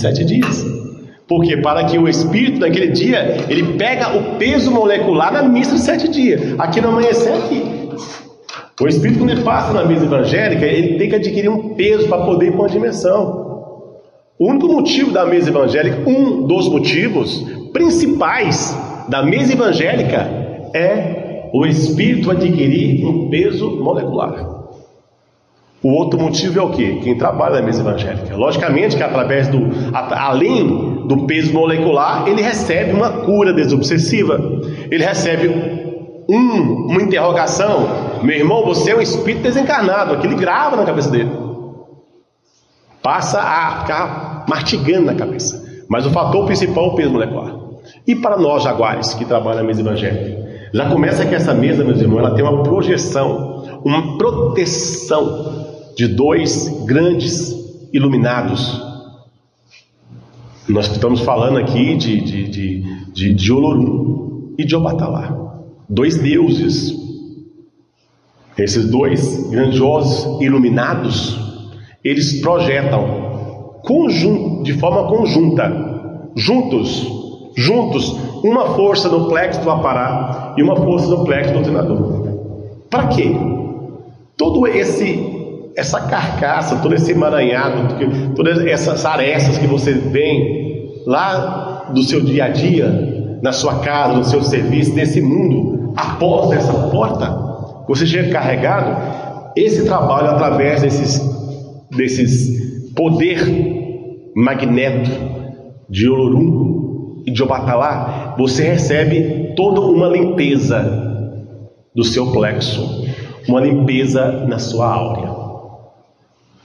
7 dias. Porque para que o Espírito naquele dia, ele pega o peso molecular na missa de 7 dias. Aqui no amanhecer, aqui. O Espírito, quando ele passa na mesa evangélica, ele tem que adquirir um peso para poder ir para uma dimensão. O único motivo da mesa evangélica, um dos motivos principais da mesa evangélica é o Espírito adquirir um peso molecular. O outro motivo é o quê? Quem trabalha na mesa evangélica. Logicamente que através além do peso molecular, ele recebe uma cura desobsessiva. Ele recebe uma interrogação. Meu irmão, você é um espírito desencarnado. Aquilo grava na cabeça dele. Passa a ficar mastigando na cabeça. Mas o fator principal é o peso molecular. E para nós jaguares que trabalham na mesa evangélica? Já começa que essa mesa, meus irmãos, ela tem uma projeção, uma proteção de 2 grandes iluminados. Nós estamos falando aqui de Olorum e de Obatalá, 2 deuses. Esses 2 grandiosos iluminados, eles projetam de forma conjunta, juntos, uma força no plexo do Apará e uma força no plexo do Doutrinador. Para quê? Todo essa carcaça, todo esse emaranhado, todas essas arestas que você vem lá do seu dia a dia, na sua casa, no seu serviço, nesse mundo, após essa porta, você chega carregado. Esse trabalho através desses poder magneto de Olorum e de Obatalá, você recebe toda uma limpeza do seu plexo, uma limpeza na sua áurea.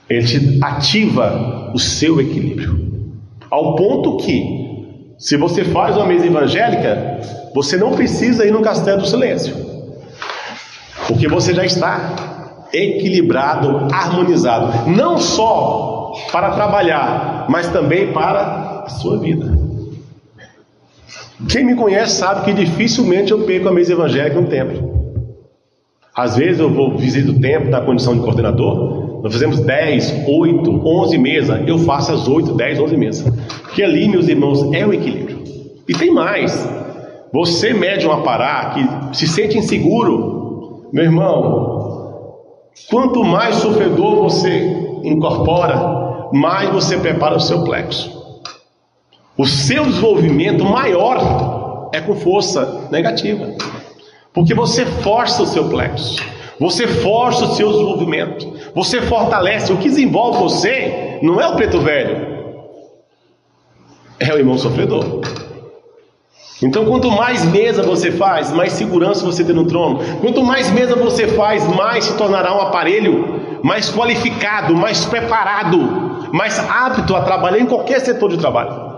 Ele te ativa o seu equilíbrio, ao ponto que, se você faz uma mesa evangélica, você não precisa ir no castelo do silêncio, porque você já está equilibrado, harmonizado, não só para trabalhar, mas também para a sua vida. Quem me conhece sabe que dificilmente eu perco a mesa evangélica no templo. Às vezes eu vou visitar o templo na condição de coordenador. Nós fazemos 10, 8, 11 mesas. Eu faço as 8, 10, 11 mesas. Porque ali, meus irmãos, é o equilíbrio. E tem mais. Você, médium Apará, que se sente inseguro, meu irmão, quanto mais sofredor você incorpora, mais você prepara o seu plexo. O seu desenvolvimento maior é com força negativa, porque você força o seu plexo, você força o seu desenvolvimento, você fortalece. O que desenvolve você não é o preto velho, é o irmão sofredor. Então, quanto mais mesa você faz, mais segurança você tem no trono. Quanto mais mesa você faz, mais se tornará um aparelho mais qualificado, mais preparado, mais apto a trabalhar em qualquer setor de trabalho.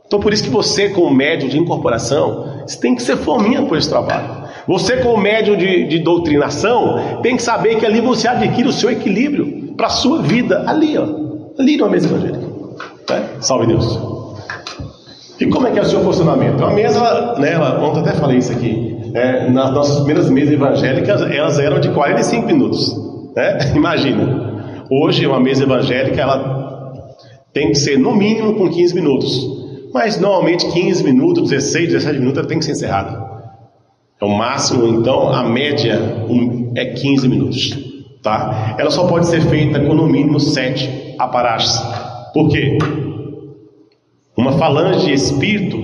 Então, por isso que você, como médium de incorporação, você tem que ser fominha por esse trabalho. Você, como médium de doutrinação, tem que saber que ali você adquire o seu equilíbrio para a sua vida, ali numa mesa evangélica. Salve Deus! E como é que é o seu funcionamento? A mesa, ontem até falei isso aqui, nas nossas primeiras mesas evangélicas, elas eram de 45 minutos. Imagina, hoje uma mesa evangélica, ela tem que ser no mínimo com 15 minutos. Mas normalmente 15 minutos, 16, 17 minutos ela tem que ser encerrada. É o máximo, então a média é 15 minutos, tá? Ela só pode ser feita com no mínimo 7 aparatos. Por quê? Uma falange de espírito,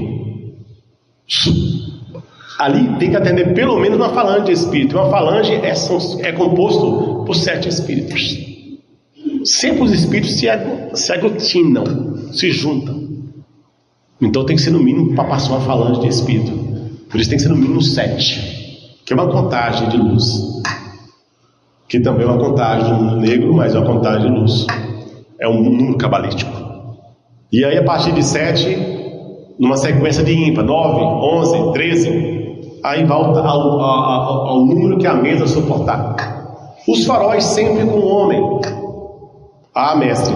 ali tem que atender pelo menos uma falange de espírito. Uma falange é composto por 7 espíritos. Sempre os espíritos se aglutinam, se juntam. Então tem que ser no mínimo para passar uma falange de espírito. Por isso tem que ser no mínimo 7, que é uma contagem de luz, que também é uma contagem do mundo negro, mas é uma contagem de luz. É um número cabalístico. E aí a partir de 7, numa sequência de ímpar, 9, 11, 13, aí volta ao número que a mesa suportar. Os faróis sempre com o homem. Ah, mestre,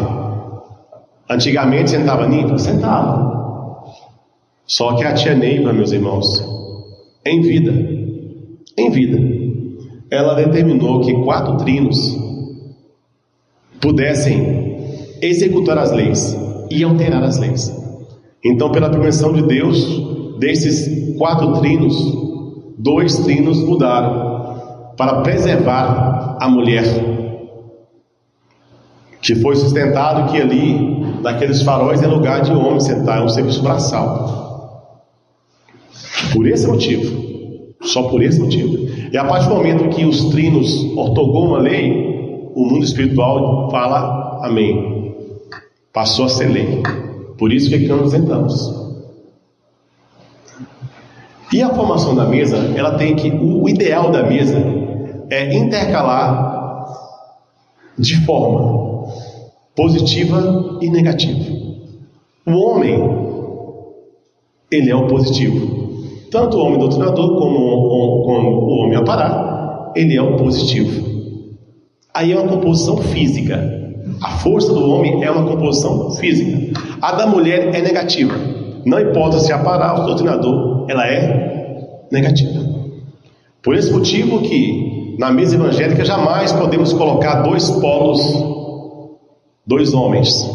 antigamente sentava Neiva? Sentava. Só que a tia Neiva, meus irmãos, em vida, ela determinou que 4 trinos pudessem executar as leis e alterar as leis. Então, pela permissão de Deus, desses 4 trinos, 2 trinos mudaram para preservar a mulher, que foi sustentado que ali, naqueles faróis, é lugar de homem sentar, é um serviço braçal. Por esse motivo, só por esse motivo. E a partir do momento que os trinos ortogou uma lei, o mundo espiritual fala amém. Passou a ser lei. Por isso que aqui nós nos sentamos. E a formação da mesa, ela tem que, o ideal da mesa é intercalar de forma positiva e negativa. O homem, ele é o positivo. Tanto o homem doutrinador como o homem apará, ele é o positivo. Aí é uma composição física. A força do homem é uma composição física. A da mulher é negativa. Não importa se apará ou doutrinador, ela é negativa. Por esse motivo que na mesa evangélica jamais podemos colocar 2 polos, 2 homens.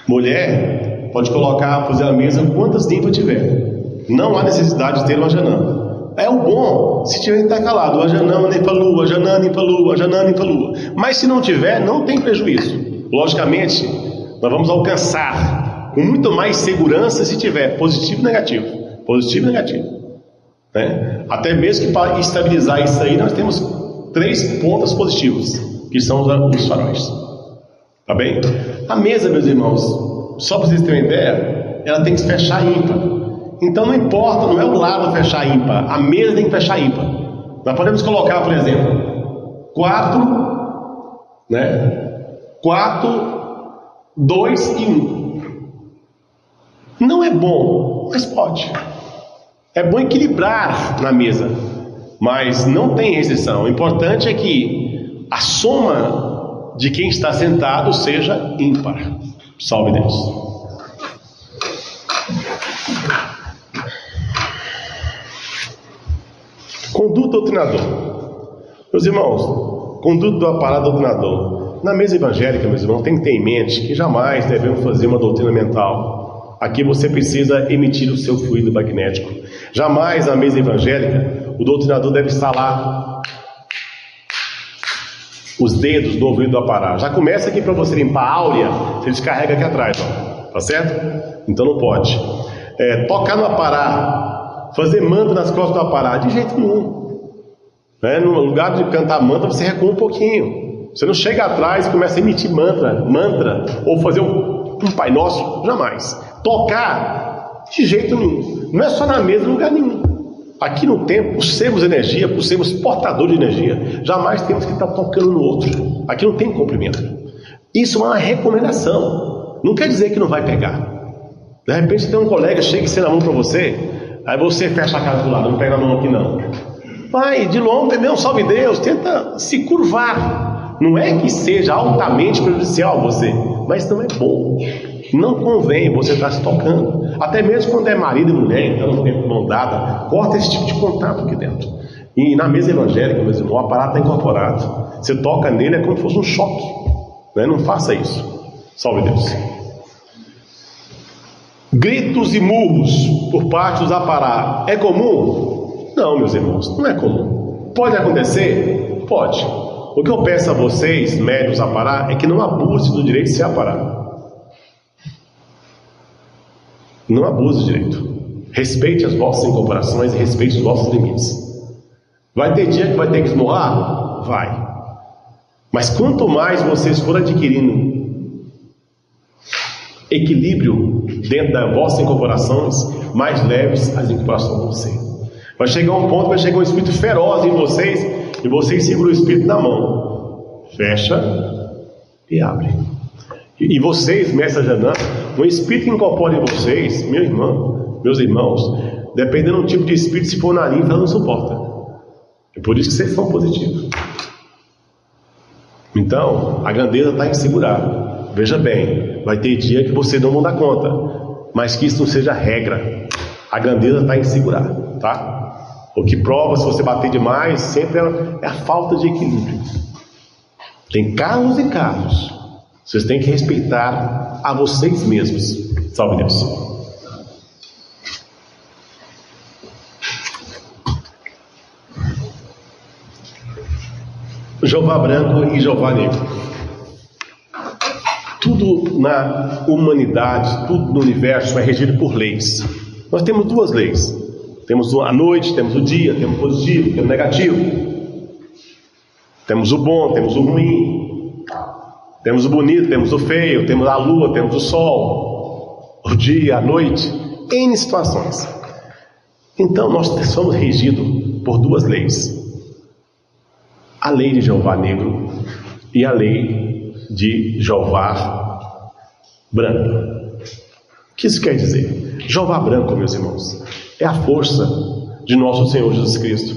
Mulher pode colocar, fazer a mesa quantas ninfas tiver. Não há necessidade de ter o Ajanã. É o bom se tiver intercalado o Ajanã, Ninfa-Lua, Ajanã, Ninfa-Lua, Ajanã, Ninfa-Lua. Mas se não tiver, não tem prejuízo. Logicamente, nós vamos alcançar com muito mais segurança se tiver positivo e negativo. Positivo e negativo, né? Até mesmo que para estabilizar isso aí, nós temos 3 pontas positivas, que são os faróis. Tá bem? A mesa, meus irmãos, só para vocês terem uma ideia, ela tem que se fechar ímpar. Então não importa, não é o lado fechar ímpar, a mesa tem que fechar ímpar. Nós podemos colocar, por exemplo, 4, né? 4, 2 e 1. Não é bom, mas pode. É bom equilibrar na mesa, mas não tem restrição. O importante é que a soma de quem está sentado seja ímpar. Salve Deus. Conduta doutrinador. Meus irmãos, conduta do aparato doutrinador. Na mesa evangélica, meus irmãos, tem que ter em mente que jamais devemos fazer uma doutrina mental. Aqui você precisa emitir o seu fluido magnético. Jamais na mesa evangélica o doutrinador deve instalar os dedos no ouvido do aparato. Já começa aqui para você limpar a áurea, você descarrega aqui atrás, ó. Tá certo? Então não pode. Tocar no aparato, fazer mantra nas costas do aparato, de jeito nenhum. No lugar de cantar mantra, você recua um pouquinho. Você não chega atrás e começa a emitir mantra ou fazer um Pai Nosso, jamais. Tocar, de jeito nenhum. Não é só na mesa, em lugar nenhum. Aqui no templo, por sermos energia, por sermos portador de energia, jamais temos que estar tocando no outro. Aqui não tem comprimento. Isso é uma recomendação. Não quer dizer que não vai pegar. De repente tem um colega, chega e estende a mão para você, aí você fecha a cara do lado, não pega a mão aqui não. Vai de longe, entendeu? Salve Deus, tenta se curvar. Não é que seja altamente prejudicial a você, mas não é bom. Não convém você estar se tocando. Até mesmo quando é marido e mulher, então não tem mão dada, corta esse tipo de contato aqui dentro. E na mesa evangélica, meu irmão, o aparato está incorporado. Você toca nele, é como se fosse um choque, né? Não faça isso. Salve Deus. Gritos e murros por parte dos aparatos é comum? Não, meus irmãos, não é comum. Pode acontecer? Pode. O que eu peço a vocês, médios aparatos, é que não abuse do direito de se aparar. Não abuse do direito. Respeite as vossas incorporações e respeite os vossos limites. Vai ter dia que vai ter que esmorrar? Vai. Mas quanto mais vocês forem adquirindo equilíbrio dentro das vossas incorporações, mais leves as incorporações vão ser. Vai chegar um ponto, vai chegar um espírito feroz em vocês, e vocês seguram o espírito na mão, fecha e abre. E vocês, mestre Janã, um espírito que incorpora em vocês, meu irmão, meus irmãos, dependendo do tipo de espírito, se for na linfa, ela não suporta. É por isso que vocês são positivos. Então, a grandeza está em segurar. Veja bem, vai ter dia que você não vai dar conta, mas que isso não seja regra. A grandeza está em segurar, tá? O que prova, se você bater demais, sempre é a falta de equilíbrio. Tem casos e casos. Vocês têm que respeitar a vocês mesmos. Salve Deus. Jeová branco e Jeová negro. Tudo na humanidade, tudo no universo é regido por leis. Nós temos duas leis. Temos a noite, temos o dia, temos o positivo, temos o negativo. Temos o bom, temos o ruim. Temos o bonito, temos o feio, temos a lua, temos o sol, o dia, a noite, N situações. Então nós somos regidos por duas leis. A lei de Jeová negro e a lei de Jeová branco. O que isso quer dizer? Jeová branco, meus irmãos, é a força de nosso Senhor Jesus Cristo.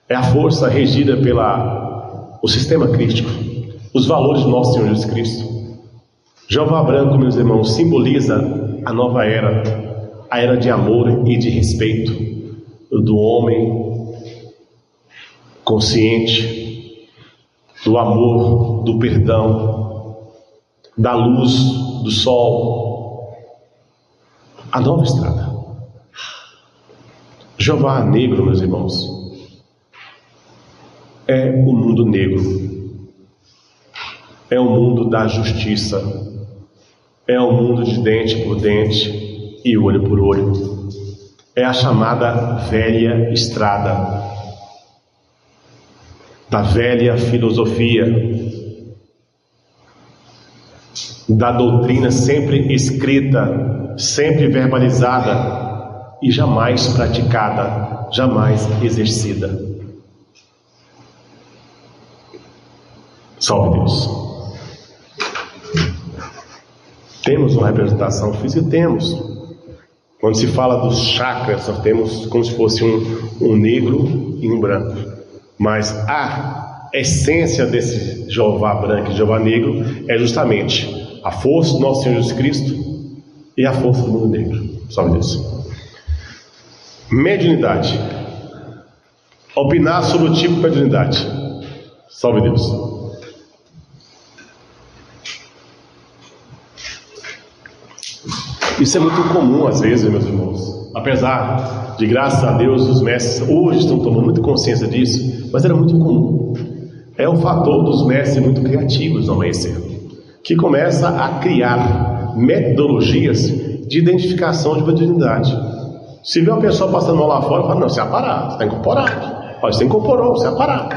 É a força regida pelo sistema crístico, os valores de nosso Senhor Jesus Cristo. Jeová branco, meus irmãos, simboliza a nova era, a era de amor e de respeito do homem consciente, do amor, do perdão, da luz, do sol, a nova estrada. Jeová negro, meus irmãos, é o mundo negro, é o mundo da justiça, é o mundo de dente por dente e olho por olho, é a chamada velha estrada, da velha filosofia, da doutrina sempre escrita, sempre verbalizada e jamais praticada, jamais exercida. Salve Deus. Temos uma representação física? Temos. Quando se fala dos chakras, nós temos como se fosse um negro e um branco. Mas a essência desse Jeová branco e Jeová negro é justamente a força do nosso Senhor Jesus Cristo e a força do mundo negro. Salve Deus. Mediunidade. Opinar sobre o tipo de mediunidade. Salve Deus. Isso é muito comum às vezes, meus irmãos. Apesar de, graças a Deus, os mestres hoje estão tomando muita consciência disso, mas era muito comum. É um fator dos mestres muito criativos no amanhecer, que começa a criar metodologias de identificação de mediunidade. Se vê uma pessoa passando mal lá fora, fala, não, você é aparado, você está incorporado. Olha, você incorporou, você é aparado.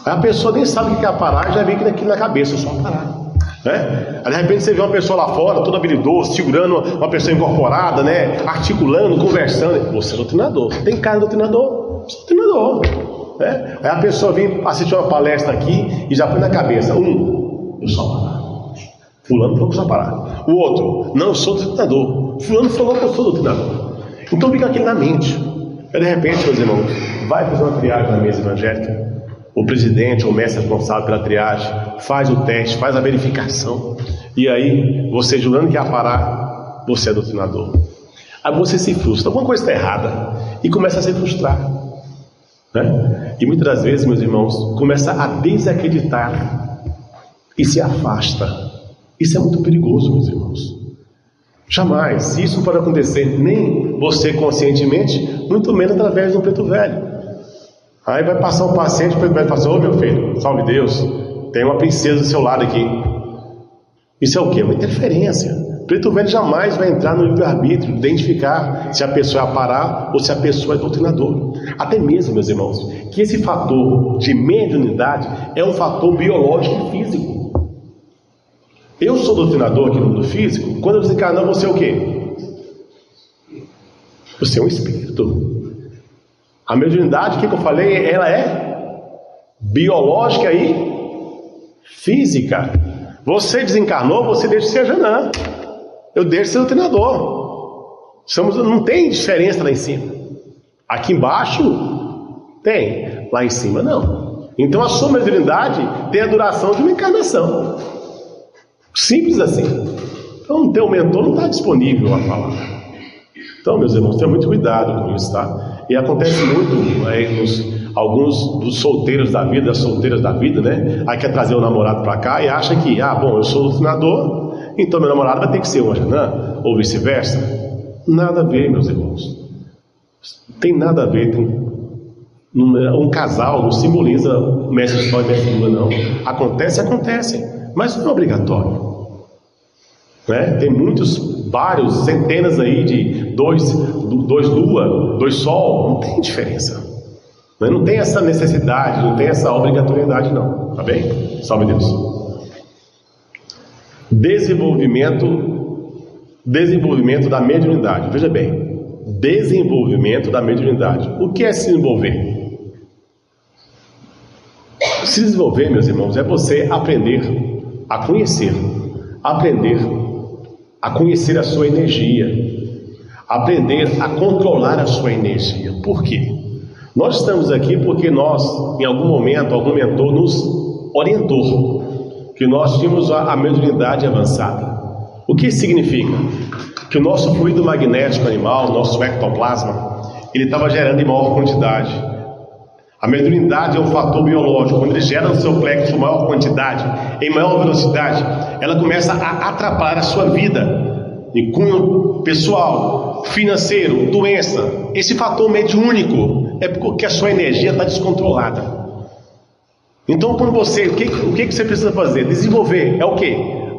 Aí a pessoa nem sabe o que é aparado, já vem aqui na cabeça, eu sou aparado. Né? Aí de repente você vê uma pessoa lá fora, todo habilidoso, segurando uma pessoa incorporada, né? Articulando, conversando. Você é doutrinador, você tem cara de doutrinador, você é doutrinador, né? Aí a pessoa vem assistir uma palestra aqui e já põe na cabeça: eu sou aparado. Fulano falou que eu sou aparado. O outro, não, eu sou doutrinador. Fulano falou que eu sou doutrinador. Então fica aquilo na mente. Aí de repente, meus irmãos, vai fazer uma triagem na mesa evangélica. O presidente ou o mestre responsável pela triagem faz o teste, faz a verificação, e aí você, jurando que ia parar, você é doutrinador. Aí você se frustra, alguma coisa está errada e começa a se frustrar, né? E muitas das vezes, meus irmãos, começa a desacreditar e se afasta. Isso é muito perigoso, meus irmãos. Jamais, se isso não pode acontecer, nem você conscientemente, muito menos através de um preto velho. Aí vai passar um paciente, o preto velho fala assim: ô meu filho, salve Deus, tem uma princesa do seu lado aqui. Isso é o quê? Uma interferência. O preto velho jamais vai entrar no livre-arbítrio, identificar se a pessoa é parar ou se a pessoa é doutrinador. Até mesmo, meus irmãos, que esse fator de mediunidade é um fator biológico e físico. Eu sou doutrinador aqui no mundo físico. Quando eu desencarnar, você é o quê? Você é um espírito. A mediunidade, o que eu falei, ela é biológica e física. Você desencarnou, você deixa de ser Janã. Eu deixo de ser doutrinador. Não tem diferença lá em cima. Aqui embaixo tem, lá em cima não. Então a sua mediunidade tem a duração de uma encarnação. Simples assim. Então o teu mentor não está disponível a falar. Então, meus irmãos, tenham muito cuidado com isso, tá? E acontece muito aí alguns dos solteiros da vida, das solteiras da vida, né? Aí quer trazer o namorado para cá e acha que, bom, eu sou doutrinador, então meu namorado vai ter que ser um Anjanã, ou vice-versa. Nada a ver, meus irmãos. Tem nada a ver. Um casal não simboliza mestre sol e mestre lua, não. Acontece, mas não é obrigatório, né? Tem vários, centenas aí de dois lua, 2 sol, não tem diferença, né? Não tem essa necessidade, não tem essa obrigatoriedade, não, tá bem? Salve Deus. Desenvolvimento da mediunidade. Veja bem, desenvolvimento da mediunidade. O que é se desenvolver? Se desenvolver, meus irmãos, é você aprender a conhecer a sua energia, aprender a controlar a sua energia. Por quê? Nós estamos aqui porque nós, em algum momento, algum mentor nos orientou que nós tínhamos a mediunidade avançada. O que significa? Que o nosso fluido magnético animal, o nosso ectoplasma, ele estava gerando em maior quantidade. A mediunidade é um fator biológico. Quando ele gera no seu plexo maior quantidade, em maior velocidade, ela começa a atrapalhar a sua vida, em cunho pessoal, financeiro, doença. Esse fator mediúnico é porque a sua energia está descontrolada. Então, quando o que você precisa fazer? Desenvolver é o quê?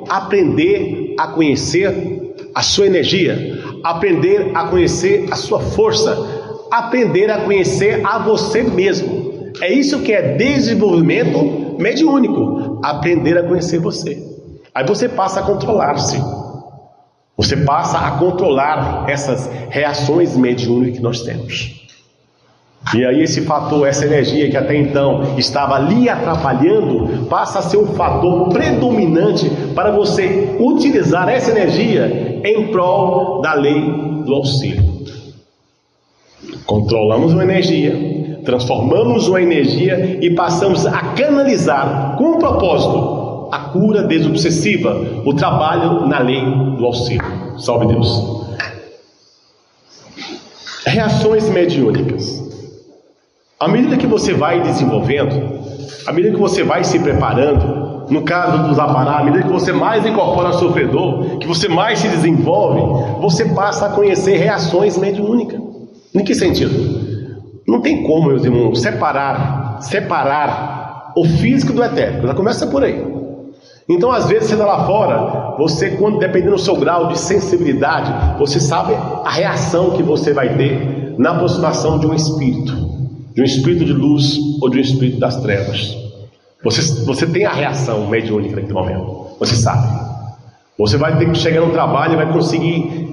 Aprender a conhecer a sua energia, aprender a conhecer a sua força, aprender a conhecer a você mesmo. É isso que é desenvolvimento mediúnico, aprender a conhecer você. Aí você passa a controlar-se, você passa a controlar essas reações mediúnicas que nós temos. E aí esse fator, essa energia que até então estava lhe atrapalhando, passa a ser um fator predominante para você utilizar essa energia em prol da lei do auxílio. Controlamos uma energia, transformamos uma energia e passamos a canalizar com o propósito a cura desobsessiva, o trabalho na lei do auxílio. Salve Deus. Reações mediúnicas. À medida que você vai desenvolvendo, à medida que você vai se preparando, no caso dos apará, à medida que você mais incorpora sofredor, que você mais se desenvolve, você passa a conhecer reações mediúnicas. Em que sentido? Não tem como, meus irmãos, separar o físico do etérico. Já começa por aí. Então, às vezes, você está lá fora, dependendo do seu grau de sensibilidade, você sabe a reação que você vai ter na aproximação de um espírito de luz ou de um espírito das trevas. Você tem a reação mediúnica naquele momento, você sabe. Você vai ter que chegar no trabalho e vai conseguir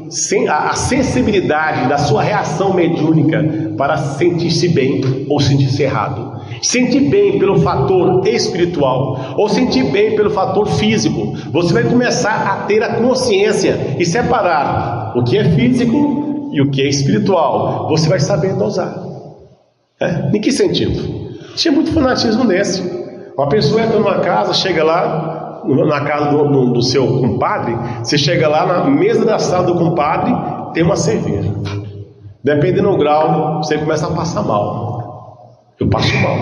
a sensibilidade da sua reação mediúnica para sentir-se bem ou sentir-se errado. Sentir bem pelo fator espiritual ou sentir bem pelo fator físico. Você vai começar a ter a consciência e separar o que é físico e o que é espiritual. Você vai saber dosar. Em que sentido? Tinha muito fanatismo nesse. Uma pessoa entra numa casa, chega lá na casa do seu compadre, você chega lá na mesa da sala do compadre, tem uma cerveja. Dependendo do grau, você começa a passar mal. Eu passo mal.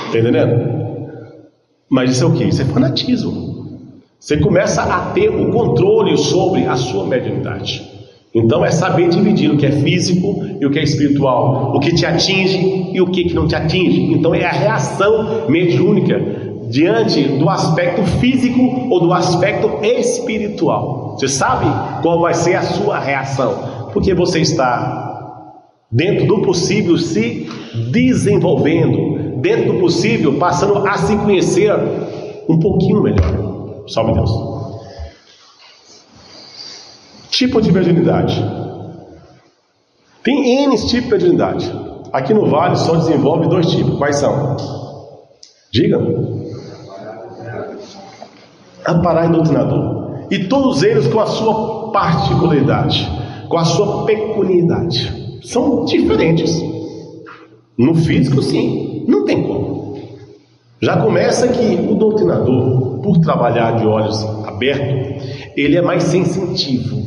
Tá entendendo? Mas isso é o que? Isso é fanatismo. Você começa a ter o controle sobre a sua mediunidade. Então é saber dividir o que é físico e o que é espiritual, o que te atinge e o que não te atinge. Então é a reação mediúnica diante do aspecto físico ou do aspecto espiritual. Você sabe qual vai ser a sua reação, porque você está dentro do possível se desenvolvendo, dentro do possível passando a se conhecer um pouquinho melhor. Salve Deus. Tipo de mediunidade. Tem N tipos de mediunidade. Aqui no Vale só desenvolve 2 tipos. Quais são? Diga. Apará e doutrinador. E todos eles com a sua particularidade, com a sua peculiaridade. São diferentes. No físico, sim. Não tem como. Já começa que o doutrinador, por trabalhar de olhos abertos, ele é mais sensitivo.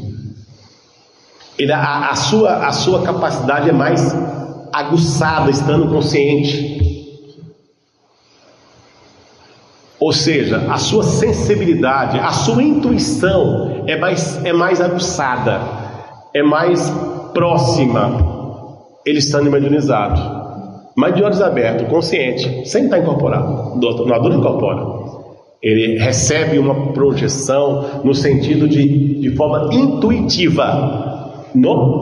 A sua capacidade é mais aguçada, estando consciente. Ou seja, a sua sensibilidade, a sua intuição é mais aguçada, é mais próxima. Ele estando mediunizado, mas de olhos abertos, consciente, sem estar incorporado. O doutrinador não incorpora. Ele recebe uma projeção no sentido de forma intuitiva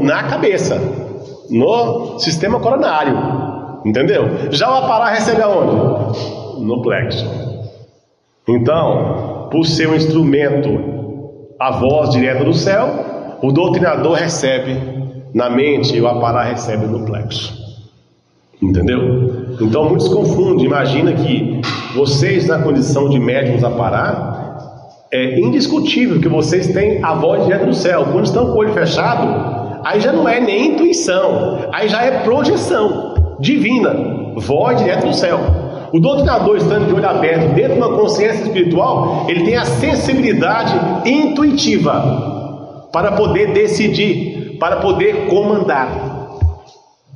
na cabeça, no sistema coronário, entendeu? Já o apará recebe aonde? No plexo. Então, por ser um instrumento, a voz direta do céu, o doutrinador recebe na mente e o apará recebe no plexo. Entendeu? Então muitos confundem. Imagina que vocês, na condição de médiuns apará, é indiscutível que vocês têm a voz direta do céu. Quando estão com o olho fechado, aí já não é nem intuição, aí já é projeção divina, voz direta do céu. O doutrinador, estando de olho aberto dentro de uma consciência espiritual, ele tem a sensibilidade intuitiva para poder decidir, para poder comandar.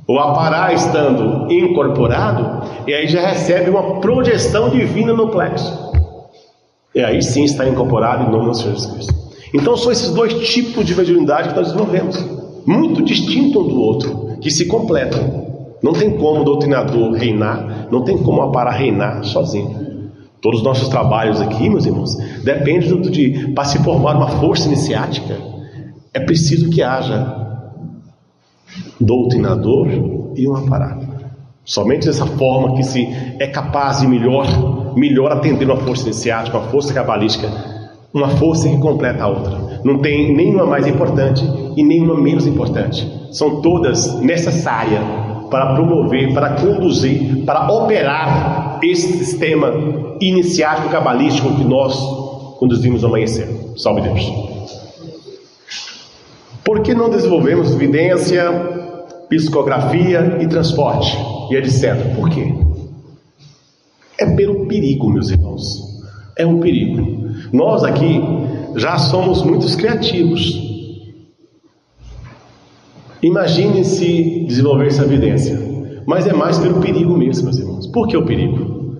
O apará, estando incorporado, e aí já recebe uma projeção divina no plexo. E aí sim está incorporado em nome do Senhor Jesus Cristo. Então são esses dois tipos de mediunidade que nós desenvolvemos, muito distintos um do outro, que se completam. Não tem como o doutrinador reinar, não tem como o apará reinar sozinho. Todos os nossos trabalhos aqui, meus irmãos, depende para se formar uma força iniciática, é preciso que haja doutrinador e um apará. Somente dessa forma que se é capaz de melhor atender uma força iniciática, uma força cabalística, uma força que completa a outra. Não tem nenhuma mais importante e nenhuma menos importante. São todas necessárias para promover, para conduzir, para operar esse sistema iniciático cabalístico que nós conduzimos no amanhecer. Salve Deus. Por que não desenvolvemos evidência, psicografia e transporte e etc? Por quê? É pelo perigo, meus irmãos. É um perigo. Nós aqui já somos muitos criativos. Imagine se desenvolver essa evidência. Mas é mais pelo perigo mesmo, meus irmãos. Por que o perigo?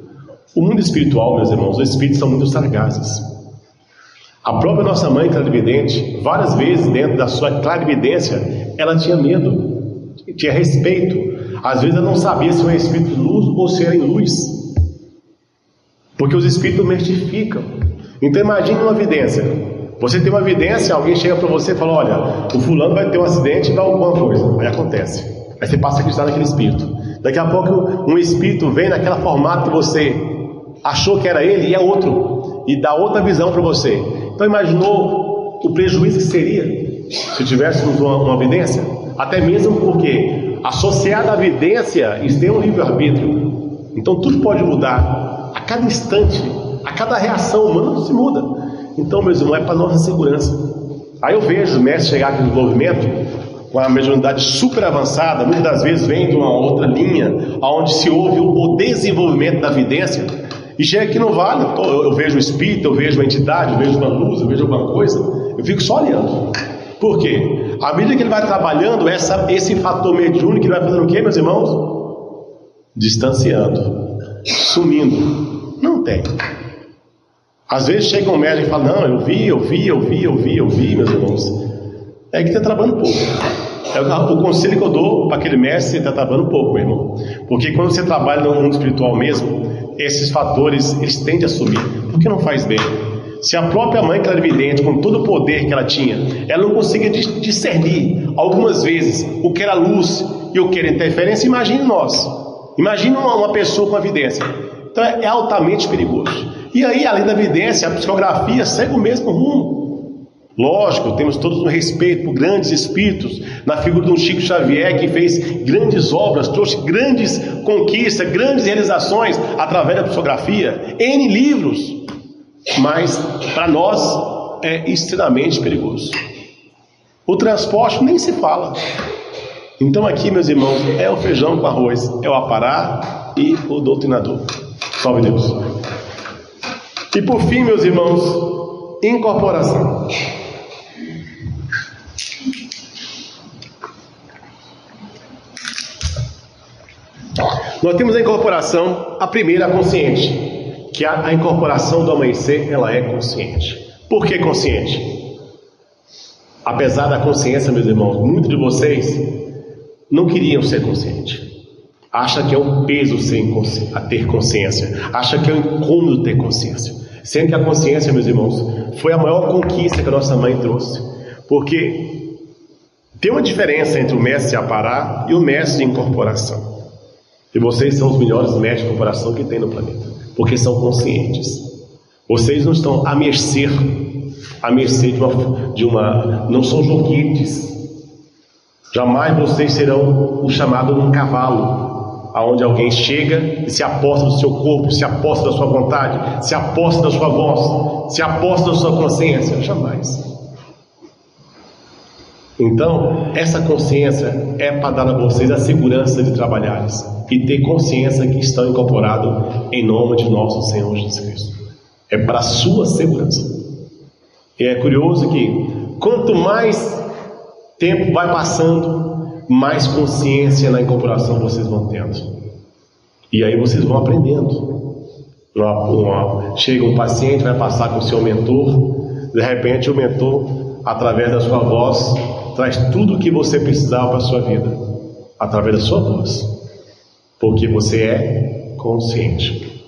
O mundo espiritual, meus irmãos, os espíritos são muito sagazes. A própria nossa mãe clarividente, várias vezes dentro da sua clarividência, ela tinha medo, tinha respeito. Às vezes ela não sabia se era espírito de luz ou se era em luz, porque os espíritos mertificam. Então imagine uma evidência. Você tem uma evidência, alguém chega para você e fala: olha, o fulano vai ter um acidente e vai alguma coisa. Aí acontece. Aí você passa a acreditar naquele espírito. Daqui a pouco um espírito vem naquela formato que você achou que era ele e é outro, e dá outra visão para você. Então imaginou o prejuízo que seria se tivéssemos uma evidência? Até mesmo porque associada à evidência tem um livre-arbítrio. Então tudo pode mudar. A cada instante, a cada reação humana se muda. Então, meus irmãos, é para nossa segurança. Aí eu vejo o mestre chegar aqui no desenvolvimento com a mediunidade super avançada, muitas das vezes vem de uma outra linha, onde se ouve o desenvolvimento da evidência, e chega aqui no vale, eu vejo o espírito, eu vejo uma entidade, eu vejo uma luz, eu vejo alguma coisa, eu fico só olhando. Por quê? À medida que ele vai trabalhando, esse fator mediúnico, ele vai fazendo o quê, meus irmãos? Distanciando, sumindo. Não tem. Às vezes chega um médico e fala: não, eu vi, meus irmãos. É que está trabalhando pouco. É o conselho que eu dou para aquele mestre: está trabalhando pouco, meu irmão. Porque quando você trabalha no mundo espiritual mesmo, esses fatores, eles tendem a sumir. Porque não faz bem. Se a própria mãe clarividente, com todo o poder que ela tinha, ela não conseguia discernir, algumas vezes, o que era luz e o que era interferência, imagine nós. Imagine uma pessoa com evidência. Então é altamente perigoso. E aí, além da evidência, a psicografia segue o mesmo rumo. Lógico, temos todos um respeito por grandes espíritos, na figura de um Chico Xavier, que fez grandes obras, trouxe grandes conquistas, grandes realizações através da psicografia, N livros, mas para nós é extremamente perigoso. O transporte nem se fala. Então aqui, meus irmãos, é o feijão com arroz, é o apará e o doutrinador. Salve Deus. E por fim, meus irmãos, incorporação. Nós temos a incorporação, a primeira, a consciente, que a incorporação do amanhecer, ela é consciente. Por que consciente? Apesar da consciência, meus irmãos, muitos de vocês não queriam ser conscientes. Acha que é um peso a ter consciência. Acha que é um incômodo ter consciência. Sendo que a consciência, meus irmãos, foi a maior conquista que a nossa mãe trouxe. Porque tem uma diferença entre o mestre de aparar e o mestre de incorporação. E vocês são os melhores mestres de incorporação que tem no planeta. Porque são conscientes. Vocês não estão à mercê de uma não são joguetes. Jamais vocês serão o chamado de um cavalo, aonde alguém chega e se aposta do seu corpo, se aposta da sua vontade, se aposta da sua voz, se aposta da sua consciência. Jamais. Então, essa consciência é para dar a vocês a segurança de trabalhares e ter consciência que estão incorporados em nome de nosso Senhor Jesus Cristo. É para a sua segurança. E é curioso que quanto mais tempo vai passando, mais consciência na incorporação vocês vão tendo. E aí vocês vão aprendendo. Chega um paciente, vai passar com o seu mentor, de repente o mentor, através da sua voz, traz tudo o que você precisava para a sua vida, através da sua voz, porque você é consciente.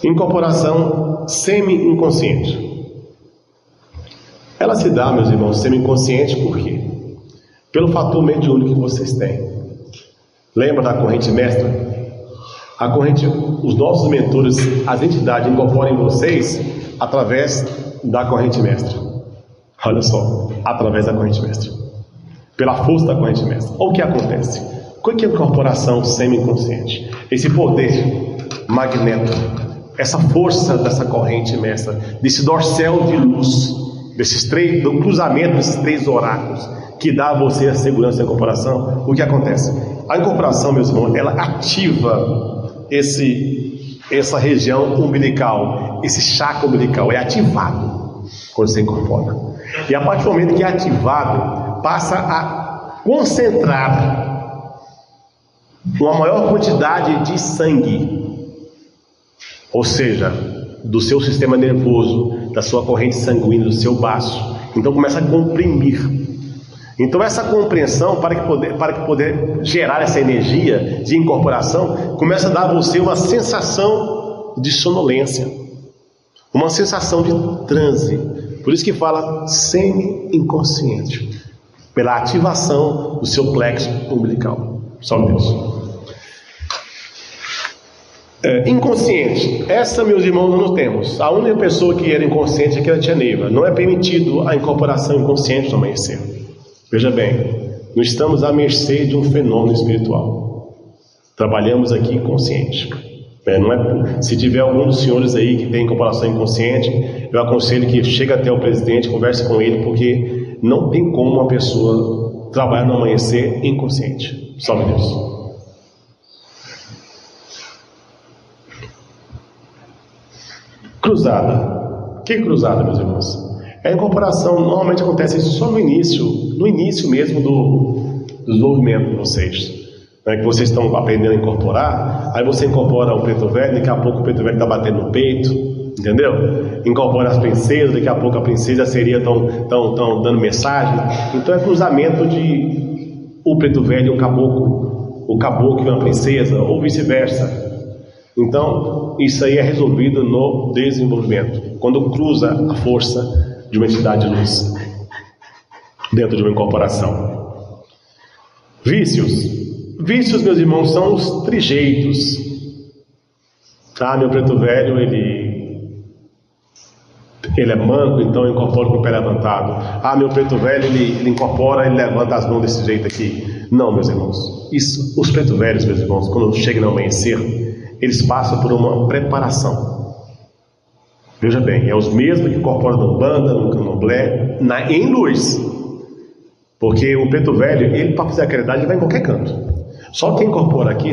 Incorporação semi-inconsciente. Ela se dá, meus irmãos, semi-inconsciente por quê? Pelo fator mediúnico que vocês têm. Lembra da corrente mestra? A corrente, os nossos mentores, as entidades incorporam em vocês através da corrente mestra. Olha só, através da corrente mestra, pela força da corrente mestra. Olha o que acontece. O que é a incorporação semi-inconsciente? Esse poder magnético, essa força dessa corrente mestra, desse dorsal de luz, do cruzamento desses três oráculos, que dá a você a segurança da incorporação. O que acontece? A incorporação, meus irmãos, ela ativa essa região umbilical, esse chakra umbilical, é ativado quando você incorpora. E a partir do momento que é ativado, passa a concentrar uma maior quantidade de sangue, ou seja, do seu sistema nervoso, da sua corrente sanguínea, do seu baço. Então começa a comprimir. Então essa compreensão, para que poder gerar essa energia de incorporação, começa a dar a você uma sensação de sonolência, uma sensação de transe. Por isso que fala semi-inconsciente, pela ativação do seu plexo umbilical. Só Deus. Inconsciente, essa, meus irmãos, nós não temos. A única pessoa que era inconsciente é que era a tia Neiva. Não é permitido a incorporação inconsciente no amanhecer. Veja bem, não estamos à mercê de um fenômeno espiritual. Trabalhamos aqui inconsciente. Se tiver algum dos senhores aí que tem incorporação inconsciente, eu aconselho que chegue até o presidente, converse com ele, porque não tem como uma pessoa trabalhar no amanhecer inconsciente. Salve Deus. Cruzada. O que é cruzada, meus irmãos? A incorporação normalmente acontece só no início mesmo do desenvolvimento de vocês, né? Que vocês estão aprendendo a incorporar. Aí você incorpora o preto velho, daqui a pouco o preto velho está batendo no peito, entendeu? Incorpora as princesas, daqui a pouco a princesa seria tão dando mensagem. Então é cruzamento de o preto velho e o caboclo e uma princesa, ou vice-versa. Então, isso aí é resolvido no desenvolvimento, quando cruza a força de uma entidade de luz dentro de uma incorporação. Vícios, meus irmãos, são os trejeitos. Meu preto velho, ele é manco, então eu incorporo com o pé levantado. Meu preto velho, ele incorpora, ele levanta as mãos desse jeito aqui. Não, meus irmãos, os preto velhos, meus irmãos, quando chegam no amanhecer, eles passam por uma preparação. Veja bem, é os mesmos que incorporam na Umbanda, no Candomblé, em luz. Porque o preto velho, ele para fazer a caridade, ele vai em qualquer canto. Só quem incorpora aqui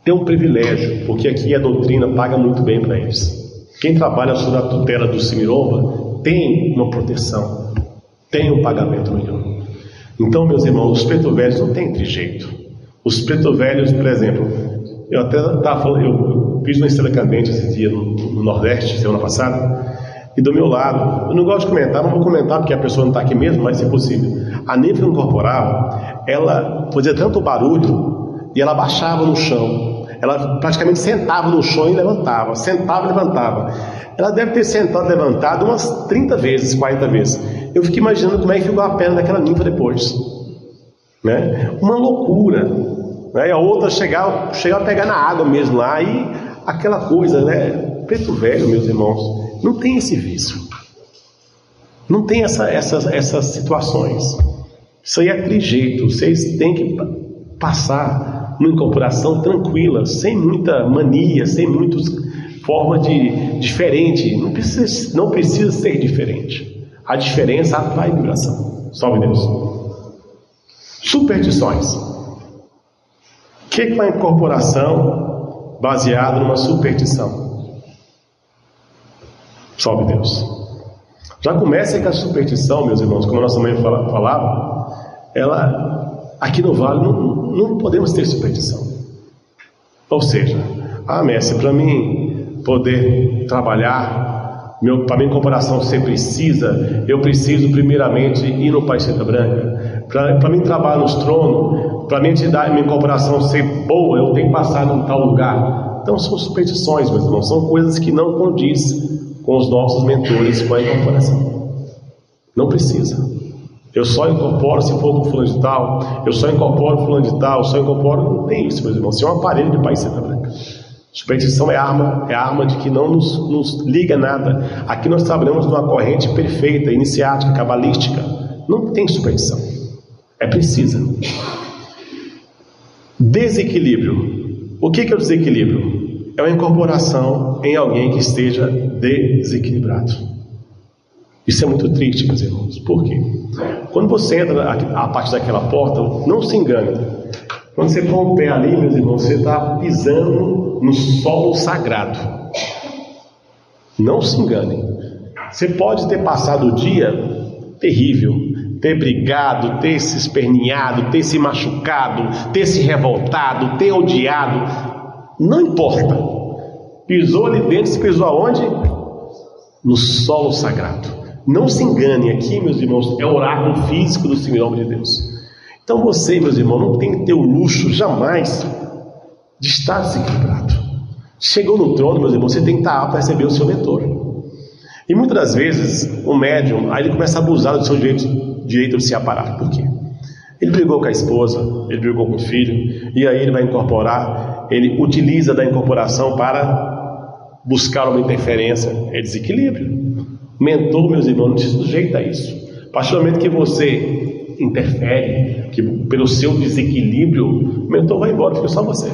tem um privilégio, porque aqui a doutrina paga muito bem para eles. Quem trabalha sob a tutela do Simiromba tem uma proteção, tem um pagamento melhor. Então, meus irmãos, os preto velhos não tem trejeito. Os preto velhos, por exemplo, Eu até estava falando, eu fiz uma estrela cadente esse dia no Nordeste, semana passada, e do meu lado, eu não gosto de comentar, não vou comentar porque a pessoa não está aqui mesmo, mas se possível. A nêfila corporal, ela fazia tanto barulho e ela baixava no chão. Ela praticamente sentava no chão e levantava, sentava e levantava. Ela deve ter sentado e levantado umas 30 vezes, 40 vezes. Eu fico imaginando como é que ficou a perna daquela ninfa depois, né? Uma loucura, né? E a outra chegar a pegar na água mesmo lá, e aquela coisa, né? Preto velho, meus irmãos, não tem esse vício, não tem essas situações. Isso aí é trijeito. Vocês têm que passar uma incorporação tranquila, sem muita mania, sem muitas formas de diferente. Não precisa ser diferente. A diferença atrai vibração. Salve Deus. Superstições. O que é uma incorporação baseada numa superstição? Salve Deus. Já começa com a superstição, meus irmãos, como a nossa mãe falava, aqui no Vale não podemos ter superstição. Ou seja, mestre, para mim poder trabalhar, para minha incorporação ser precisa, eu preciso primeiramente ir no Pai Santa Branca. Para mim trabalhar nos tronos, para minha incorporação ser boa, eu tenho que passar num tal lugar. Então são superstições, meus irmãos, são coisas que não condizem com os nossos mentores, com a incorporação. Não precisa. Eu só incorporo se for com fulano de tal, eu só incorporo fulano de tal, não tem isso, meus irmãos. Isso é um aparelho de Pai Santa Branca. Superstição é arma de que não nos liga nada. Aqui nós trabalhamos numa corrente perfeita, iniciática, cabalística. Não tem superstição. É precisa. Desequilíbrio. O que é o desequilíbrio? É uma incorporação em alguém que esteja desequilibrado. Isso é muito triste, meus irmãos. Por quê? Quando você entra a partir daquela porta, não se engane. Quando você põe o pé ali, meus irmãos, você está pisando no solo sagrado. Não se engane. Você pode ter passado o dia terrível, ter brigado, ter se esperneado, ter se machucado, ter se revoltado, ter odiado. Não importa. Pisou ali dentro, se pisou aonde? No solo sagrado. Não se engane, aqui, meus irmãos, é o oráculo físico do Senhor de Deus. Então você, meus irmãos, não tem que ter o luxo jamais de estar desequilibrado. Chegou no trono, meus irmãos, você tem que estar apto a receber o seu mentor. E muitas das vezes o médium, aí ele começa a abusar do seu direito de se aparar. Por quê? Ele brigou com a esposa, ele brigou com o filho, e aí ele vai incorporar, ele utiliza da incorporação para buscar uma interferência. É desequilíbrio. Mentor, meus irmãos, não se sujeita a isso. A partir do momento que você interfere, que pelo seu desequilíbrio, o mentor vai embora, fica só você.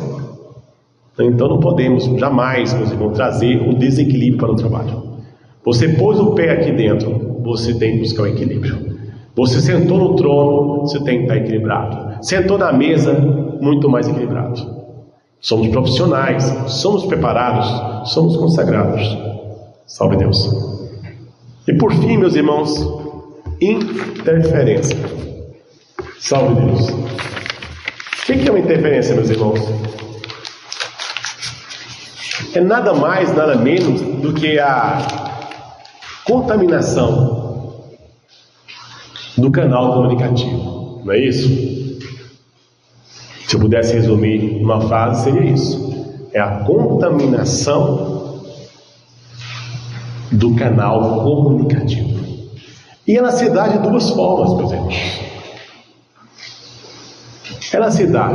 Então não podemos jamais, meus irmãos, trazer o desequilíbrio para o trabalho. Você pôs o pé aqui dentro, você tem que buscar o equilíbrio. Você sentou no trono, você tem que estar equilibrado. Sentou na mesa, muito mais equilibrado. Somos profissionais, somos preparados, somos consagrados. Salve Deus. E por fim, meus irmãos, interferência. Salve Deus. O que é uma interferência, meus irmãos? É nada mais, nada menos do que a contaminação do canal comunicativo. Não é isso? Se eu pudesse resumir uma frase, seria isso. É a contaminação do canal comunicativo. E ela se dá de duas formas, meus irmãos. Ela se dá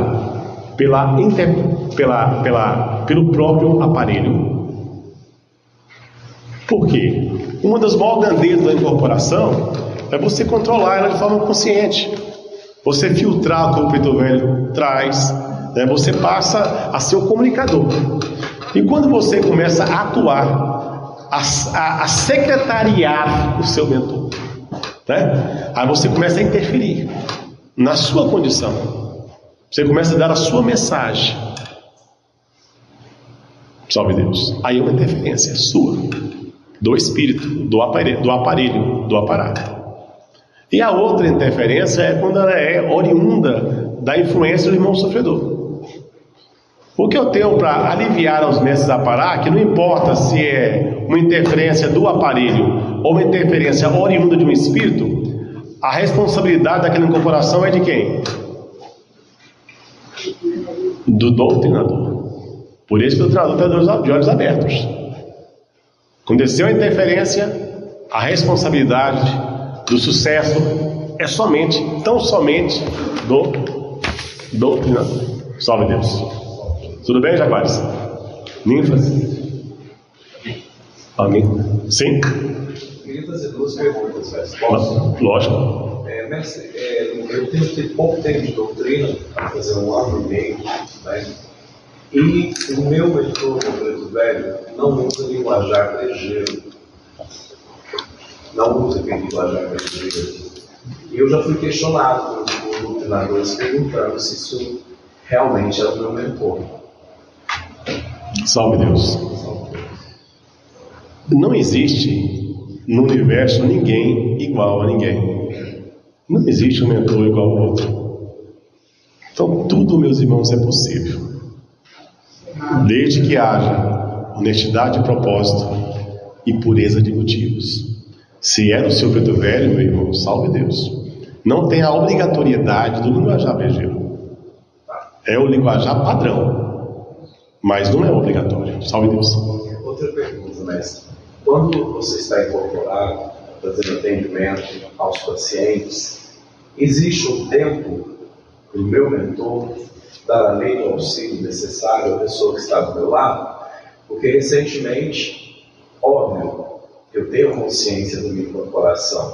pelo próprio aparelho. Por quê? Uma das maiores grandezas da incorporação é você controlar ela de forma consciente. Você filtrar o que o preto velho traz, né? Você passa a ser o comunicador. E quando você começa a atuar, a secretariar o seu mentor, né? Aí você começa a interferir na sua condição. Você começa a dar a sua mensagem. Salve Deus. Aí é uma interferência sua, do espírito, do aparelho, do aparato. E a outra interferência é quando ela é oriunda da influência do irmão sofredor. O que eu tenho para aliviar aos mestres a parar, que não importa se é uma interferência do aparelho ou uma interferência oriunda de um espírito, a responsabilidade daquela incorporação é de quem? Do doutrinador. Por isso que o doutrinador está de olhos abertos. Aconteceu a interferência, a responsabilidade do sucesso é somente, tão somente, do doutrinador. Salve Deus. Tudo bem, Jaguares? Ninfas? Alguém? Sim? Queria fazer duas perguntas, mestre. Posso? Lógico. Mestre, eu tenho tido pouco tempo de doutrina, para fazer 1 ano e meio, né? E o meu mentor, o Preto Velho, não usa linguajar brejeiro. Não usa aquele linguajar brejeiro. E eu já fui questionado por doutrinadores perguntando se isso realmente era o meu mentor. Salve Deus. Não existe no universo ninguém igual a ninguém. Não existe um mentor igual ao outro. Então tudo, meus irmãos, é possível, desde que haja honestidade de propósito e pureza de motivos. Se é do seu Preto Velho, meu irmão, salve Deus. Não tem a obrigatoriedade do linguajar brejeiro. É o linguajar padrão, mas não é obrigatório. Salve Deus. Outra pergunta, mestre. Quando você está incorporado, fazendo atendimento aos pacientes, existe um tempo para o meu mentor dar a lei do auxílio necessário à pessoa que está do meu lado? Porque recentemente, óbvio, eu tenho consciência da minha incorporação.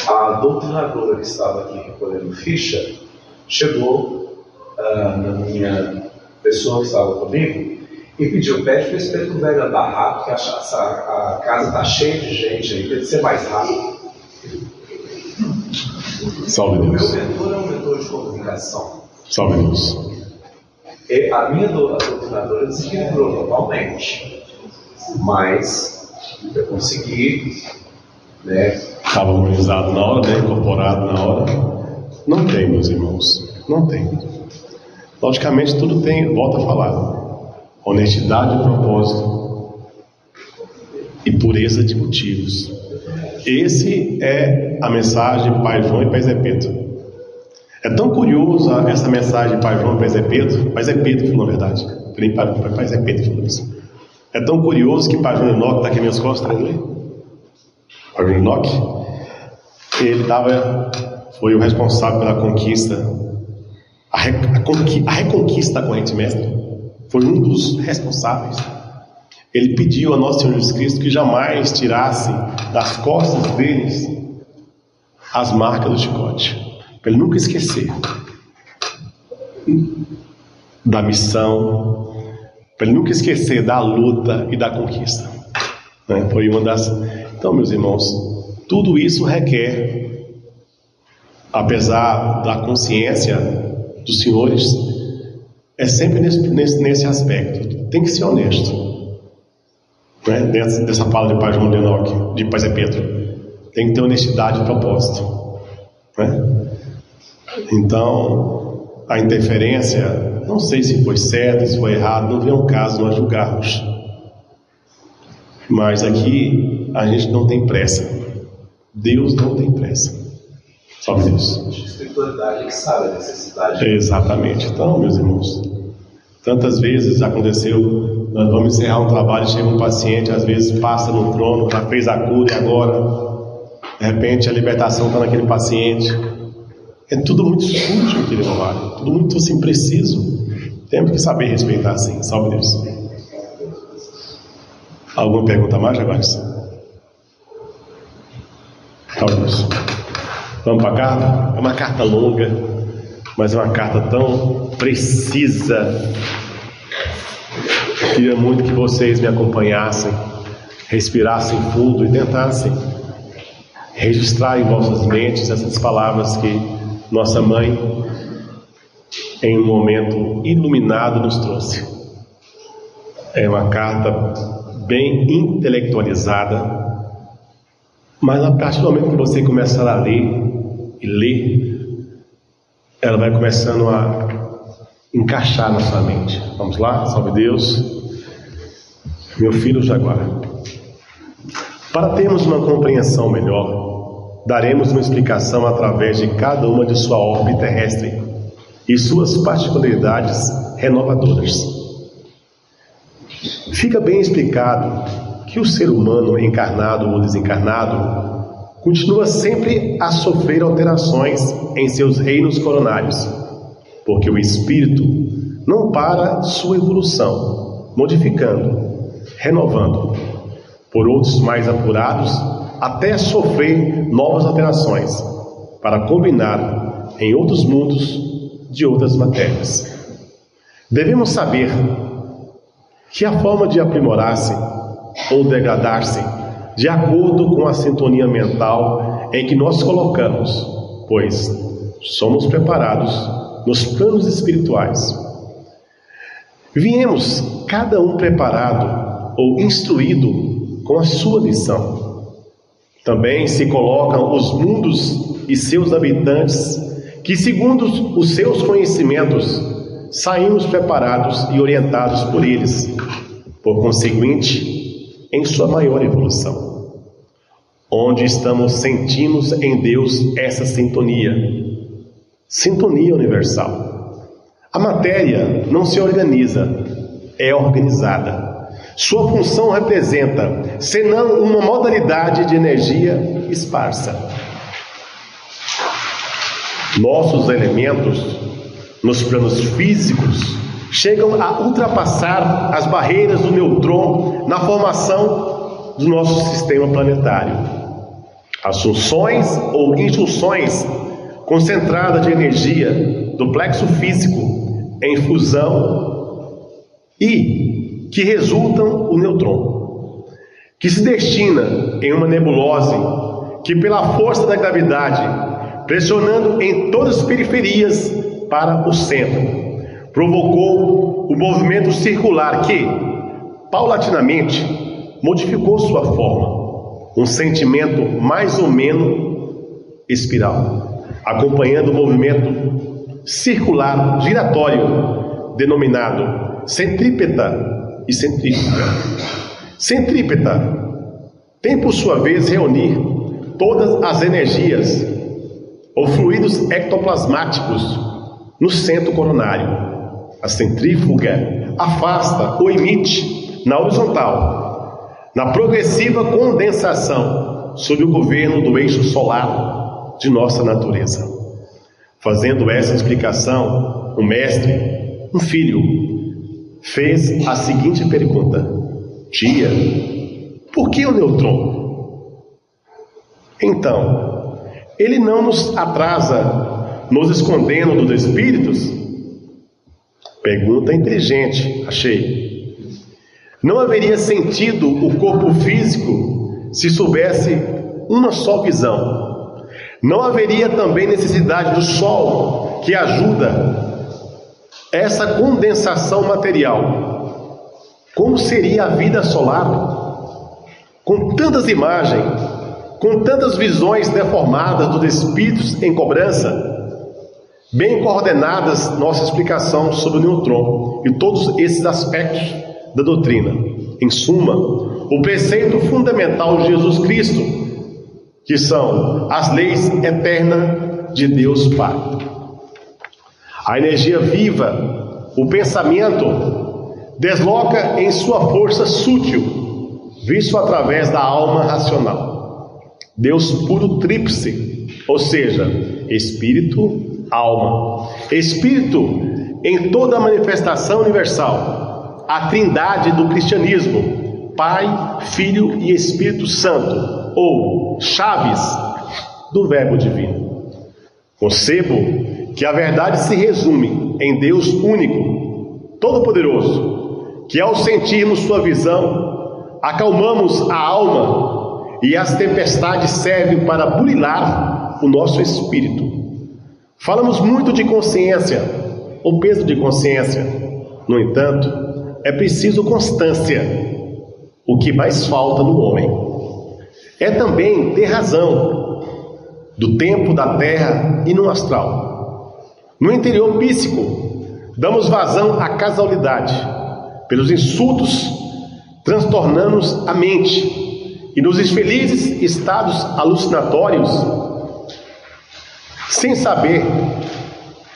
A doutrinadora que estava aqui recolhendo ficha chegou na minha pessoa que estava comigo e pediu: pede para esse Preto Velho andar rápido, que a casa está cheia de gente aí, tem que ser mais rápido. Salve Deus. O meu mentor é um mentor de comunicação. Salve Deus. E a minha doutrinadora desequilibrou totalmente, mas eu consegui, né? Estava harmonizado na hora, né? Incorporado na hora. Não tem, meus irmãos, não tem. Logicamente tudo tem, volta a falar, honestidade de propósito e pureza de motivos. Esse é a mensagem de Pai João e Pai Zé Pedro. É tão curiosa essa mensagem de Pai João e Pai Zé Pedro. Pai Zé Pedro falou a verdade. Pai Zé Pedro falou isso. É tão curioso que Pai João Enoque está aqui nas minhas costas, tá vendo? Pai João Enoque, ele foi o responsável pela conquista, a reconquista da corrente mestra. Foi um dos responsáveis. Ele pediu a Nosso Senhor Jesus Cristo que jamais tirasse das costas deles as marcas do chicote, para ele nunca esquecer da missão, para ele nunca esquecer da luta e da conquista, né? Foi uma das... Então, meus irmãos, tudo isso requer, apesar da consciência dos senhores, é sempre nesse aspecto, tem que ser honesto, né? Dessa fala de Pai João de Enoque, de Pai Zé Pedro, tem que ter honestidade de propósito, né? Então, a interferência, não sei se foi certo, se foi errado, não vem ao caso nós julgarmos, mas aqui a gente não tem pressa. Deus não tem pressa. Salve Deus. A espiritualidade que sabe a necessidade. Exatamente. Então, meus irmãos, tantas vezes aconteceu, nós vamos encerrar um trabalho, chega um paciente, às vezes passa no trono, já fez a cura e agora, de repente, a libertação está naquele paciente. É tudo muito sujo aquele trabalho, tudo muito assim preciso. Temos que saber respeitar assim. Salve Deus. Alguma pergunta mais, Jaguares? Salve Deus. Vamos para a carta? É uma carta longa, mas é uma carta tão precisa. Queria muito que vocês me acompanhassem, respirassem fundo e tentassem registrar em vossas mentes essas palavras que nossa mãe, em um momento iluminado, nos trouxe. É uma carta bem intelectualizada, mas a partir do momento que você começar a ler e ler, ela vai começando a encaixar na sua mente. Vamos lá? Salve Deus. Meu filho Jaguar. Para termos uma compreensão melhor, daremos uma explicação através de cada uma de sua órbita terrestre e suas particularidades renovadoras. Fica bem explicado que o ser humano, encarnado ou desencarnado, continua sempre a sofrer alterações em seus reinos coronários, porque o espírito não para sua evolução, modificando, renovando, por outros mais apurados, até sofrer novas alterações, para combinar em outros mundos de outras matérias. Devemos saber que a forma de aprimorar-se ou degradar-se de acordo com a sintonia mental em que nós colocamos, pois somos preparados nos planos espirituais. Viemos cada um preparado ou instruído com a sua lição. Também se colocam os mundos e seus habitantes, que segundo os seus conhecimentos, saímos preparados e orientados por eles, por conseguinte, em sua maior evolução. Onde sentimos em Deus essa sintonia universal. A matéria não se organiza, é organizada. Sua função representa, senão uma modalidade de energia esparsa. Nossos elementos, nos planos físicos, chegam a ultrapassar as barreiras do nêutron na formação do nosso sistema planetário. As funções ou injunções concentradas de energia do plexo físico em fusão e que resultam o nêutron, que se destina em uma nebulose que, pela força da gravidade, pressionando em todas as periferias para o centro, provocou o movimento circular que, paulatinamente, modificou sua forma, um sentimento mais ou menos espiral, acompanhando o movimento circular giratório, denominado centrípeta e centrífuga. Centrípeta tem, por sua vez, reunir todas as energias ou fluidos ectoplasmáticos no centro coronário. A centrífuga afasta ou emite na horizontal, na progressiva condensação sob o governo do eixo solar de nossa natureza. Fazendo essa explicação, o mestre, um filho, fez a seguinte pergunta: tia, por que o nêutron? Então, ele não nos atrasa, nos escondendo dos espíritos? Pergunta inteligente, achei. Não haveria sentido o corpo físico se soubesse uma só visão. Não haveria também necessidade do Sol, que ajuda essa condensação material. Como seria a vida solar? Com tantas imagens, com tantas visões deformadas dos espíritos em cobrança, bem coordenadas nossa explicação sobre o nêutron e todos esses aspectos da doutrina. Em suma, o preceito fundamental de Jesus Cristo, que são as leis eternas de Deus Pai. A energia viva, o pensamento, desloca em sua força sútil, visto através da alma racional. Deus puro tríplice, ou seja, espírito, alma. Espírito em toda a manifestação universal, a trindade do cristianismo, Pai, Filho e Espírito Santo, ou chaves do Verbo Divino. Concebo que a verdade se resume em Deus único, todo-poderoso, que ao sentirmos sua visão, acalmamos a alma e as tempestades servem para burilar o nosso espírito. Falamos muito de consciência, o peso de consciência. No entanto, é preciso constância, o que mais falta no homem. É também ter razão, do tempo da terra e no astral. No interior psíquico, Damos vazão à casualidade, pelos insultos transtornamos a mente e nos infelizes estados alucinatórios, sem saber,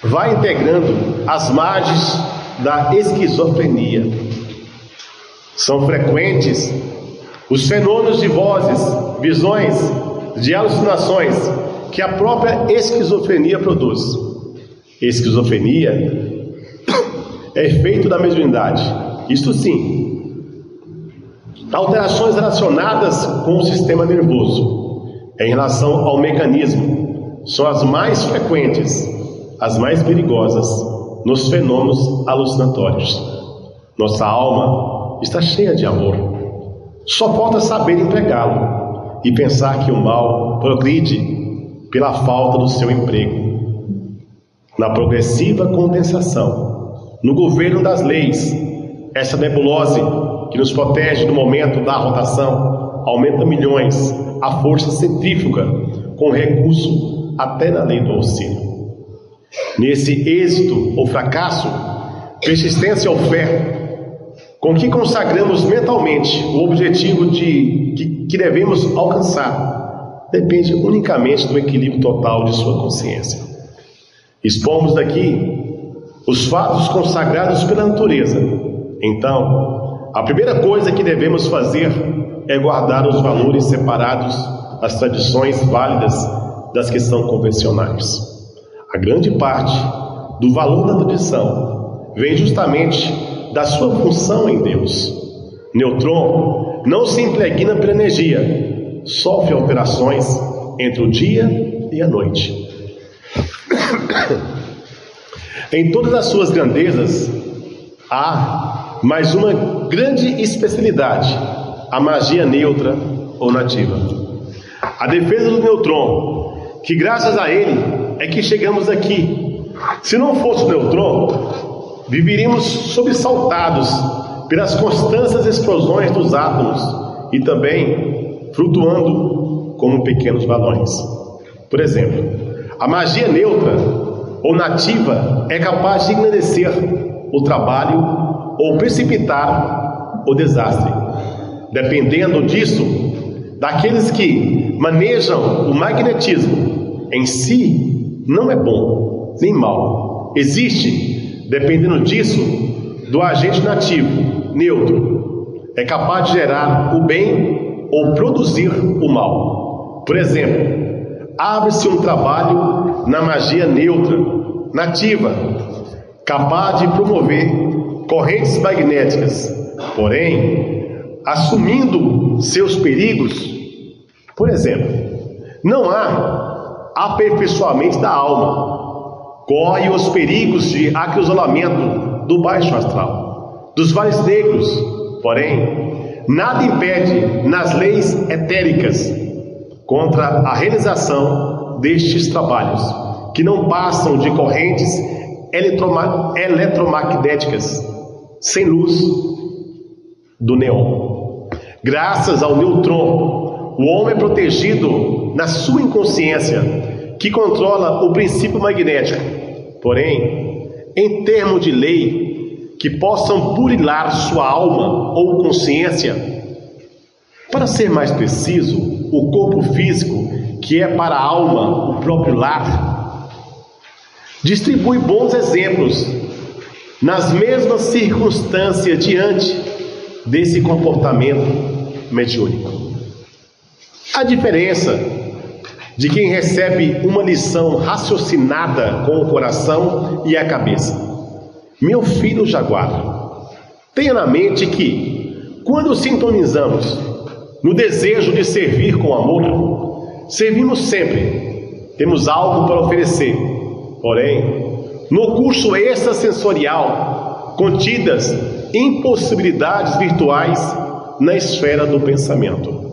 vai integrando as margens da esquizofrenia. São frequentes os fenômenos de vozes, visões, de alucinações que a própria esquizofrenia produz. Esquizofrenia é efeito da mediunidade, isto sim. Alterações relacionadas com o sistema nervoso, em relação ao mecanismo, são as mais frequentes, as mais perigosas nos fenômenos alucinatórios. Nossa alma está cheia de amor, só falta saber empregá-lo e pensar que o mal progride pela falta do seu emprego. Na progressiva condensação, no governo das leis, essa nebulose que nos protege no momento da rotação aumenta milhões a força centrífuga com recurso até na lei do auxílio. Nesse êxito ou fracasso, persistência ou fé, com que consagramos mentalmente o objetivo que devemos alcançar, depende unicamente do equilíbrio total de sua consciência. Expomos daqui os fatos consagrados pela natureza. Então, a primeira coisa que devemos fazer é guardar os valores separados, as tradições válidas das que são convencionais. A grande parte do valor da tradição vem justamente da sua função em Deus. Nêutron não se impregna pela energia, sofre alterações entre o dia e a noite. Em todas as suas grandezas, há mais uma grande especialidade, a magia neutra ou nativa. A defesa do nêutron, que graças a ele é que chegamos aqui. Se não fosse o nêutron, viveríamos sobressaltados pelas constantes explosões dos átomos e também flutuando como pequenos balões. Por exemplo, a magia neutra ou nativa é capaz de engrandecer o trabalho ou precipitar o desastre, dependendo disso, daqueles que manejam o magnetismo. Em si não é bom nem mal, existe, dependendo disso, do agente nativo, neutro, é capaz de gerar o bem ou produzir o mal. Por exemplo, abre-se um trabalho na magia neutra, nativa, capaz de promover correntes magnéticas, porém, assumindo seus perigos. Por exemplo, não há aperfeiçoamento da alma, corre os perigos de acrisolamento do baixo astral, dos vales negros, porém, nada impede nas leis etéricas contra a realização destes trabalhos, que não passam de correntes eletromagnéticas sem luz do neon. Graças ao nêutron, o homem é protegido na sua inconsciência, que controla o princípio magnético. Porém, em termos de lei que possam burilar sua alma ou consciência, para ser mais preciso, o corpo físico, que é para a alma o próprio lar, distribui bons exemplos nas mesmas circunstâncias diante desse comportamento mediúnico. A diferença de quem recebe uma lição raciocinada com o coração e a cabeça. Meu filho jaguar, tenha na mente que, quando sintonizamos no desejo de servir com amor, servimos sempre, temos algo para oferecer. Porém, no curso extrasensorial, contidas impossibilidades virtuais na esfera do pensamento.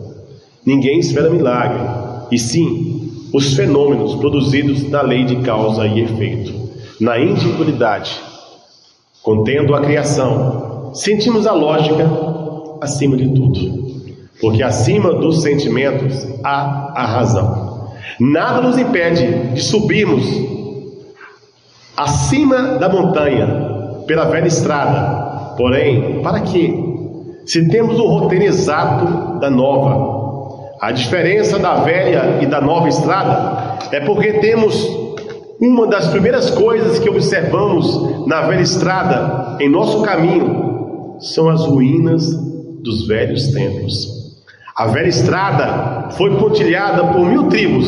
Ninguém espera milagre, e sim os fenômenos produzidos na lei de causa e efeito, na individualidade. Contendo a criação, sentimos a lógica acima de tudo, porque acima dos sentimentos há a razão. Nada nos impede de subirmos acima da montanha pela velha estrada. Porém, para quê? Se temos o roteiro exato da nova. A diferença da velha e da nova estrada é porque temos uma das primeiras coisas que observamos na velha estrada, em nosso caminho, são as ruínas dos velhos templos. A velha estrada foi pontilhada por 1000 tribos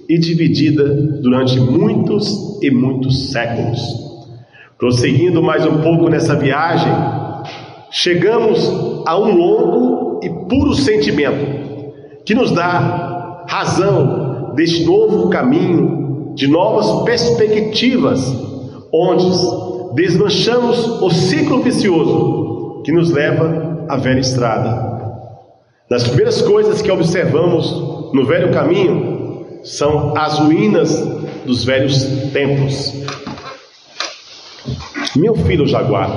e dividida durante muitos e muitos séculos. Prosseguindo mais um pouco nessa viagem, chegamos a um longo e puro sentimento que nos dá razão deste novo caminho, de novas perspectivas, onde desmanchamos o ciclo vicioso que nos leva à velha estrada. Das primeiras coisas que observamos no velho caminho são as ruínas dos velhos templos. Meu filho jaguar,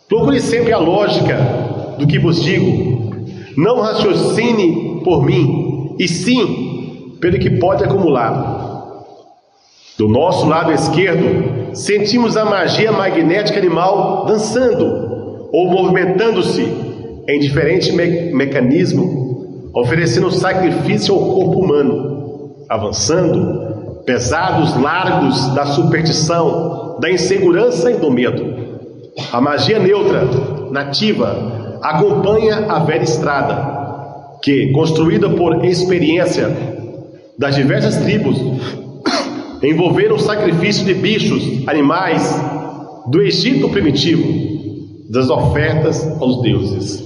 procure sempre a lógica do que vos digo. Não raciocine por mim, e sim pelo que pode acumular. Do nosso lado esquerdo, sentimos a magia magnética animal dançando ou movimentando-se em diferente mecanismo, oferecendo sacrifício ao corpo humano, avançando, pesados largos da superstição, da insegurança e do medo. A magia neutra, nativa, acompanha a velha estrada, que, construída por experiência das diversas tribos, envolveram o sacrifício de bichos, animais, do Egito primitivo, das ofertas aos deuses.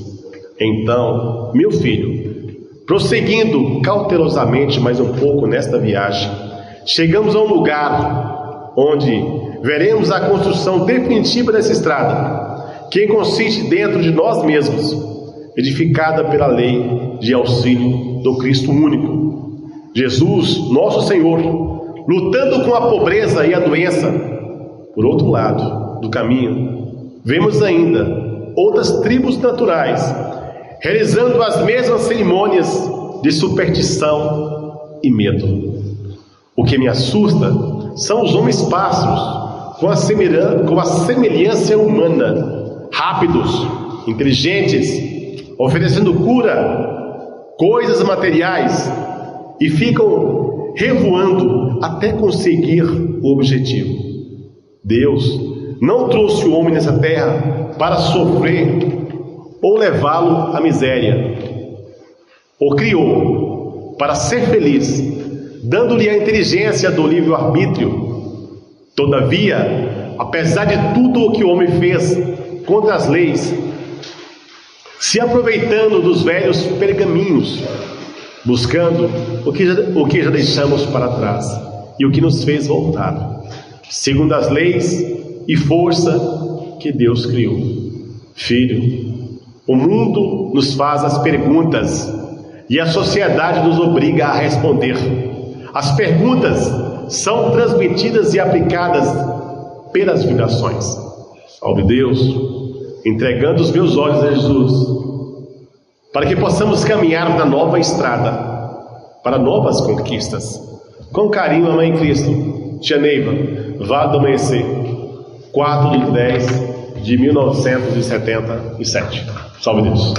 Então, meu filho, prosseguindo cautelosamente mais um pouco nesta viagem, chegamos a um lugar onde veremos a construção definitiva dessa estrada, que consiste dentro de nós mesmos, edificada pela lei de auxílio do Cristo único, Jesus, nosso Senhor, lutando com a pobreza e a doença. Por outro lado do caminho, vemos ainda outras tribos naturais, realizando as mesmas cerimônias de superstição e medo. O que me assusta são os homens pássaros, com a semelhança humana, rápidos, inteligentes, oferecendo cura, coisas materiais, e ficam revoando até conseguir o objetivo. Deus não trouxe o homem nessa terra para sofrer ou levá-lo à miséria. O criou para ser feliz, dando-lhe a inteligência do livre-arbítrio. Todavia, apesar de tudo o que o homem fez contra as leis, se aproveitando dos velhos pergaminhos, buscando o que já deixamos para trás e o que nos fez voltar, segundo as leis e força que Deus criou. Filho, o mundo nos faz as perguntas e a sociedade nos obriga a responder. As perguntas são transmitidas e aplicadas pelas vibrações. Salve Deus, entregando os meus olhos a Jesus, para que possamos caminhar na nova estrada, para novas conquistas. Com carinho, a Mãe Cristo. Tia Neiva, Vale do Amanhecer, 4/10/1977. Salve Deus.